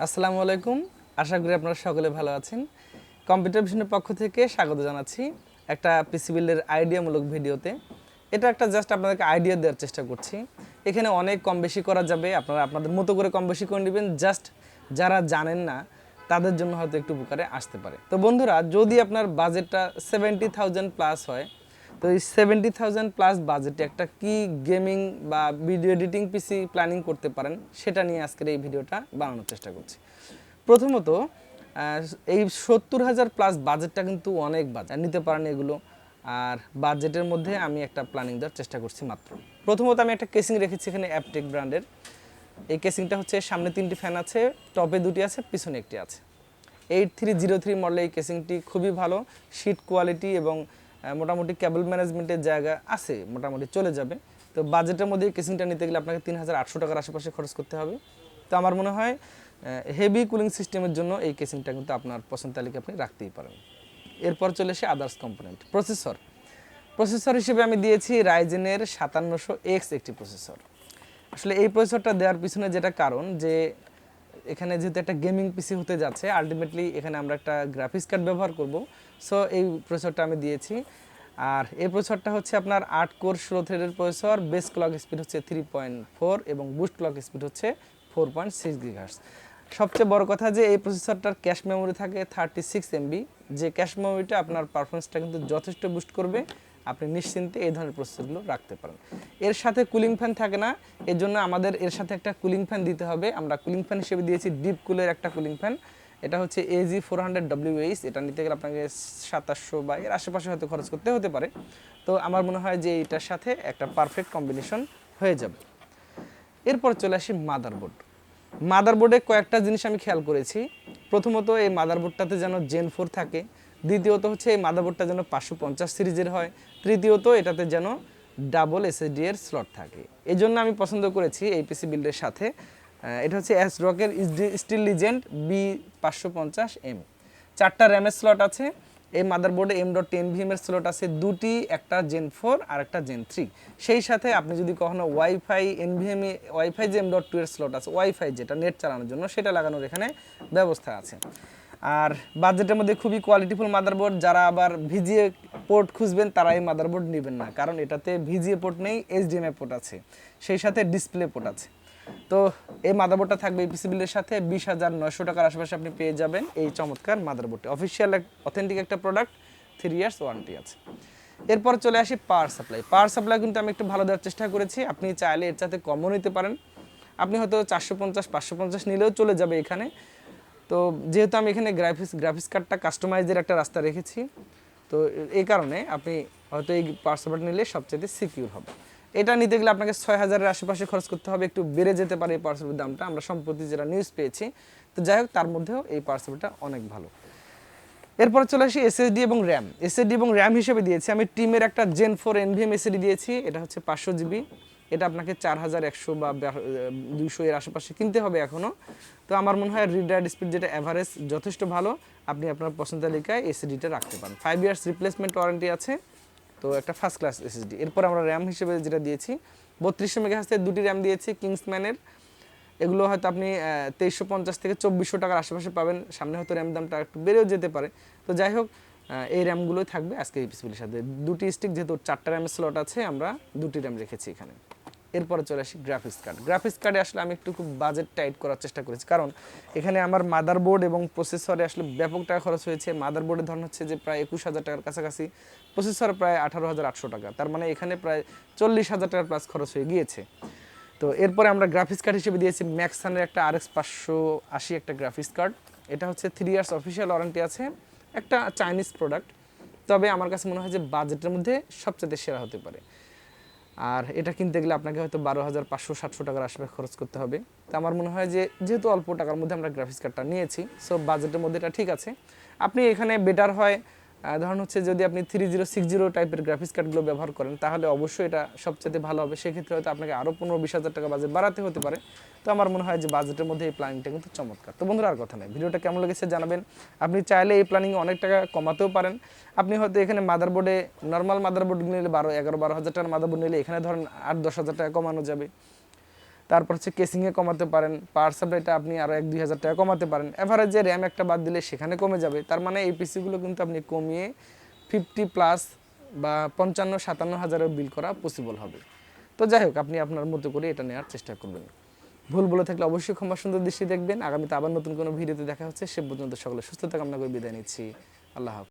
আসসালামু আলাইকুম। আশা করি আপনারা সকলে ভালো আছেন। কম্পিউটার ভিশনের পক্ষ থেকে স্বাগত জানাচ্ছি একটা পিসি বিল্ডের আইডিয়ামূলক ভিডিওতে। এটা একটা জাস্ট আপনাদেরকে আইডিয়া দেওয়ার চেষ্টা করছি। এখানে অনেক কম বেশি করা যাবে, আপনারা আপনাদের মতো করে কম বেশি করে নেবেন। জাস্ট যারা জানেন না তাদের জন্য হয়তো একটু উপকারে আসতে পারে। তো বন্ধুরা, যদি আপনার বাজেটটা 70,000 প্লাস হয়, তো এই 70,000 প্লাস বাজেটে একটা কি গেমিং বা ভিডিও এডিটিং পিসি প্ল্যানিং করতে পারেন, সেটা নিয়ে আজকের এই ভিডিওটা বানানোর চেষ্টা করছি। প্রথমত এই 70,000 প্লাস বাজেটটা কিন্তু অনেক বাজেট নিতে পারেন এগুলো। আর বাজেটের মধ্যে আমি একটা প্ল্যানিং দেওয়ার চেষ্টা করছি মাত্র। প্রথমত আমি একটা কেসিং রেখেছি এখানে অ্যাপটেক ব্র্যান্ডের। এই কেসিংটা হচ্ছে সামনে 3টি ফ্যান আছে, টপে 2টি আছে, পিছনে একটি আছে। 8303 মডেলের এই কেসিংটি খুবই ভালো, শীট কোয়ালিটি এবং মোটামুটি কেবল ম্যানেজমেন্টের জায়গা আছে, মোটামুটি চলে যাবে। তো বাজেটের মধ্যে এই কেসিংটা নিতে গেলে আপনাকে 3,800 টাকার আশেপাশে খরচ করতে হবে। তো আমার মনে হয় হেভি কুলিং সিস্টেমের জন্য এই কেসিংটা কিন্তু আপনার পছন্দ তালিকা আপনি রাখতেই পারেন। এরপর চলে এসে আদার্স কম্পোনেন্ট। প্রসেসর হিসেবে আমি দিয়েছি রাইজেনের 5700X একটি প্রসেসর। আসলে এই প্রসেসরটা দেওয়ার পিছনে যেটা কারণ, যে এখানে যেহেতু একটা গেমিং পিসি হতে যাচ্ছে, আলটিমেটলি এখানে আমরা একটা গ্রাফিক্স কার্ড ব্যবহার করব। সো এই প্রসেসরটা আমি দিয়েছি। আর এই প্রসেসরটা হচ্ছে আপনার 8 কোর 16 থ্রেডের প্রসেসর, বেস ক্লক স্পিড হচ্ছে 3.4 এবং বুস্ট ক্লক স্পিড হচ্ছে 4.6 গিগাহার্টজ। সবচেয়ে বড় কথা যে এই প্রসেসরটার ক্যাশ মেমোরি থাকে 36 MB, যে ক্যাশ মেমোরিটা আপনার পারফরমেন্সটা কিন্তু যথেষ্ট বুস্ট করবে। আপনি নিশ্চিন্তে এই ধরনের প্রসেসরগুলো রাখতে পারেন। এর সাথে কুলিং ফ্যান থাকে না, এর জন্য আমাদের এর সাথে একটা কুলিং ফ্যান দিতে হবে। আমরা কুলিং ফ্যান হিসেবে দিয়েছি ডিপ কুলের একটা কুলিং ফ্যান। এটা হচ্ছে AG400WH। এটা নিতে গেলে আপনাকে 2700 বা এর আশেপাশে হয়তো খরচ করতে হতে পারে। তো আমার মনে হয় যে এটার সাথে একটা পারফেক্ট কম্বিনেশন হয়ে যাবে। এরপর চলে আসি মাদারবোর্ডে কয়েকটা জিনিস আমি খেয়াল করেছি। প্রথমত এই মাদারবোর্ডটাতে যেন Gen 4 থাকে, দ্বিতীয়ত হচ্ছে এই মাদারবোর্ডটা যেন 550 সিরিজের হয়, তৃতীয়ত এটাতে যেন ডাবল SSD এর স্লট থাকে। এই জন্য আমি পছন্দ করেছি এই পিসি বিল্ডের সাথে, এটা হচ্ছে অ্যাসরকের স্টিল লিজেন্ড B550M। 4টা র্যামের স্লট আছে এই মাদারবোর্ডে। M.10 এর স্লট আছে 2টি, একটা Gen 4 আর একটা Gen 3। সেই সাথে আপনি যদি কখনো ওয়াইফাই NVMe ওয়াইফাই যে M.2 এর স্লট আছে, ওয়াইফাই যেটা নেট চালানোর জন্য, সেটা লাগানোর এখানে ব্যবস্থা আছে। আর বাজেটের মধ্যে খুবই কোয়ালিটিফুল মাদারবোর্ড। যারা আবার ভিজিএ পোর্ট খুঁজবেন তারা এই মাদারবোর্ড নেবেন না, কারণ এটাতে ভিজিএ পোর্ট নেই, HDMI পোর্ট আছে, সেই সাথে ডিসপ্লে পোর্ট আছে। তো এই মাদারবোর্ডটা থাকবে এই পিসি বিলের সাথে। 20,900 টাকার আশেপাশে আপনি পেয়ে যাবেন এই চমৎকার মাদারবোর্ডটি। অফিসিয়াল অথেন্টিক একটা প্রোডাক্ট, 3 ইয়ার্স ওয়ারেন্টি আছে। এরপর চলে আসি পাওয়ার সাপ্লাই কিন্তু আমি একটু ভালো দেওয়ার চেষ্টা করেছি। আপনি চাইলে এর সাথে কমও নিতে পারেন, আপনি হয়তো 450-550 নিলেও চলে যাবে এখানে। তো যেহেতু আমি এখানে গ্রাফিক্স কার্ডটা কাস্টমাইজের একটা রাস্তা রেখেছি, তো এই কারণে আপনি হয়তো এই পাওয়ার সাপ্লাইটা নিলে সবচেয়ে সিকিউর হবে। এটা নিতে গেলে আপনাকে 6,000-এর আশেপাশে খরচ করতে হবে, একটু বেড়ে যেতে পারে এই পাওয়ার সাপ্লাইয়ের দামটা, আমরা সম্প্রতি যেটা নিউজ পেয়েছি। তো যাই হোক, তার মধ্যেও এই পাওয়ার সাপ্লাইটা অনেক ভালো। এরপর চলে আসি এসএসডি এবং র্যাম হিসেবে দিয়েছি আমি টিমের একটা Gen 4 NVMe SSD দিয়েছি। এটা হচ্ছে 500 GB। এটা আপনাকে 4100 বা 200 এর আশেপাশে কিনতে হবে এখনও। তো আমার মনে হয় রিড রাইট স্পিড যেটা অ্যাভারেজ যথেষ্ট ভালো, আপনি আপনার পছন্দ তালিকায় এসএসডিটা রাখতে পারেন। 5 ইয়ার্স রিপ্লেসমেন্ট ওয়ারেন্টি আছে, তো একটা ফার্স্ট ক্লাস এসএসডি। এরপর আমরা র্যাম হিসেবে যেটা দিয়েছি 3200 মেগাহার্জের 2টি র্যাম দিয়েছি কিংসম্যানের। এগুলো হয়তো আপনি 2350 থেকে 2400 টাকার আশেপাশে পাবেন, সামনে হয়তো র্যাম দামটা একটু বেড়েও যেতে পারে। তো যাই হোক, এই র্যামগুলোই থাকবে আজকে এই পিসিবির সাথে। 2টি স্টিক, যেহেতু 4টা র্যামের স্লট আছে, আমরা 2টি র্যাম রেখেছি এখানে। এরপরে চলে আসি গ্রাফিক্স কার্ডে আসলে আমি একটু খুব বাজেট টাইট করার চেষ্টা করেছি, কারণ এখানে আমার মাদারবোর্ড এবং প্রসেসরে আসলে ব্যাপক টাকা খরচ হয়েছে। মাদারবোর্ডের ধরন হচ্ছে যে প্রায় 21,000 টাকার কাছাকাছি, প্রসেসর প্রায় 18,800 টাকা, তার মানে এখানে প্রায় 40,000 টাকার প্লাস খরচ হয়ে গিয়েছে। তো এরপরে আমরা গ্রাফিক্স কার্ড হিসেবে দিয়েছি ম্যাক্সানের একটা RX 580 একটা গ্রাফিক্স কার্ড। এটা হচ্ছে 3 ইয়ার্স অফিসিয়াল ওয়ারেন্টি আছে, একটা চাইনিজ প্রোডাক্ট। তবে আমার কাছে মনে হয় যে বাজেটের মধ্যে সবচেয়ে সেরা হতে পারে। আর এটা কিনতে গেলে আপনাকে হয়তো 12,500-700 টাকার আশেপাশে খরচ করতে হবে। তো আমার মনে হয় যে যেহেতু অল্প টাকার মধ্যে আমরা গ্রাফিক্স কার্ডটা নিয়েছি, সো বাজেটের মধ্যে এটা ঠিক আছে। আপনি এখানে বেটার হয় ধরুন হচ্ছে যদি আপনি 3060 টাইপের গ্রাফিক্স কার্ডগুলো ব্যবহার করেন, তাহলে অবশ্যই এটা সবচেয়ে ভালো হবে। সেক্ষেত্রে হয়তো আপনাকে আরও 15-20,000 টাকা বাজেট বাড়াতে হতে পারে। তো আমার মনে হয় যে বাজেটের মধ্যে এই প্ল্যানিংটা কিন্তু চমৎকার। তো বন্ধুরা, আর কথা নেই, ভিডিওটা কেমন লেগেছে জানাবেন। আপনি চাইলে এই প্ল্যানিংয়ে অনেক টাকা কমাতেও পারেন। আপনি হয়তো এখানে মাদারবোর্ডে নর্মাল মাদারবোর্ড নিলে 12-11-12 হাজার টাকার মাদারবোর্ড নিলে এখানে ধরেন 8-10 হাজার টাকা কমানো যাবে। তো তারপর হচ্ছে কেসিংয়ে কমাতে পারেন, পাওয়ার সাপ্লাইটা আপনি আরও 1-2 হাজার টাকা কমাতে পারেন। এভারেজে র্যাম একটা বাদ দিলে সেখানে কমে যাবে। তার মানে এই পিসিগুলো কিন্তু আপনি কমিয়ে 50+ বা 55-57 হাজারের বিল করা পসিবল হবে। তো যাই হোক, আপনি আপনার মতো করে এটা নেওয়ার চেষ্টা করবেন। ভুল বলে থাকলে অবশ্যই ক্ষমা সুন্দর দৃষ্টি দেখবেন। আগামীতে আবার নতুন কোনো ভিডিওতে দেখা হচ্ছে। সে পর্যন্ত সকলে সুস্থতা কামনা করে বিদায় নিচ্ছি। আল্লাহ হাফেজ।